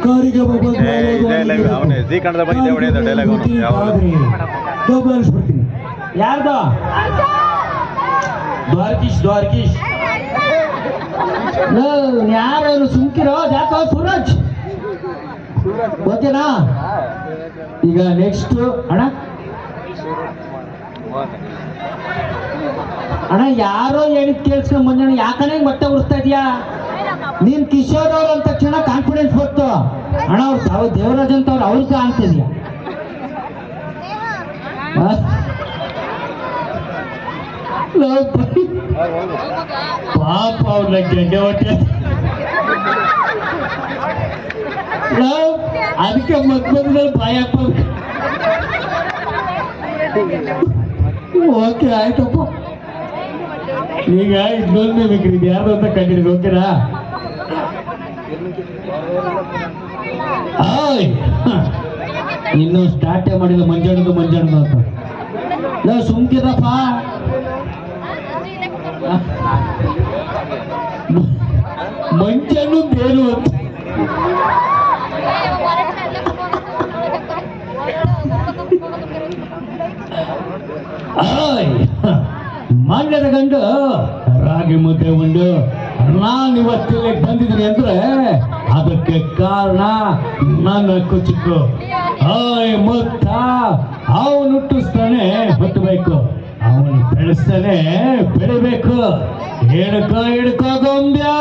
ಕಾರಿಗೆ ಯಾರ್ದ ದ್ವಾರಕೀಶ್ ಯಾರು ಸುಮ್ಕಿರೋ ಯಾಕೋ ಸೂರಜ್ ಓಕೆನಾ. ಈಗ ನೆಕ್ಸ್ಟ್ ಅಣ್ಣ ಯಾರೋ ಹೇಳಿದ್ ಕೇಳಿಸ್ಕೊಂಡ್ ಬಂದಣ್ಣ, ಯಾಕಣ್ಣ ಮತ್ತೆ ಉಳಿಸ್ತಾ ಇದೀಯಾ ನೀನ್? ಕಿಶೋರ್ ಅವ್ರು ಅಂದ ತಕ್ಷಣ ಕಾನ್ಫಿಡೆನ್ಸ್ ಗೊತ್ತು ಅಣ್ಣ, ಅವ್ರು ದೇವರಾಜ್ ಅಂತ ಅವ್ರು ಕಾಣ್ತಿದ್ಯಾ? ಪಾಪ ಅವ್ರನ್ನ ಗೆಡ್ಡೆ ಹೊಟ್ಟೆ, ಅದಕ್ಕೆ ಮಕ್ಕಳು ಬಾಯಪ್ಪ. ಓಕೆ ಆಯ್ತಪ್ಪ, ಈಗ ಇನ್ನೊಂದು ಬೇಕ್ರಿ, ಇದು ಯಾರು ಅಂತ ಕಂಡಿರಿ ಓಕೆನಾ? ಇನ್ನು ಸ್ಟಾರ್ಟೇ ಮಾಡಿಲ್ಲ ಮಂಜಾಣದು ಅಂತ. ನಾವು ಸುಮ್ಕಿರಪ್ಪ, ಮಂಜಣ್ಣು ಬೇರು ಅಂತ. ಮಂಡ್ಯದ ಗಂಡು ರಾಗಿ ಮುದ್ದೆ ಉಂಡು ನಾನಿವತ್ತಿಲ್ಲಿ ಬಂದಿದ್ದೀನಿ ಅಂದ್ರೆ ಅದಕ್ಕೆ ಕಾರಣ ನನ್ನ ಕುಚಿಕ್ಕು. ಮುತ್ತ ಅವನು ಹುಟ್ಟಿಸ್ತಾನೆ ಹುಟ್ಟಬೇಕು, ಅವನು ಬೆಳೆಸ್ತಾನೆ ಬೆಳಿಬೇಕು. ಹಿಡ್ಕೋ ಗೊಂಬ್ಯಾ.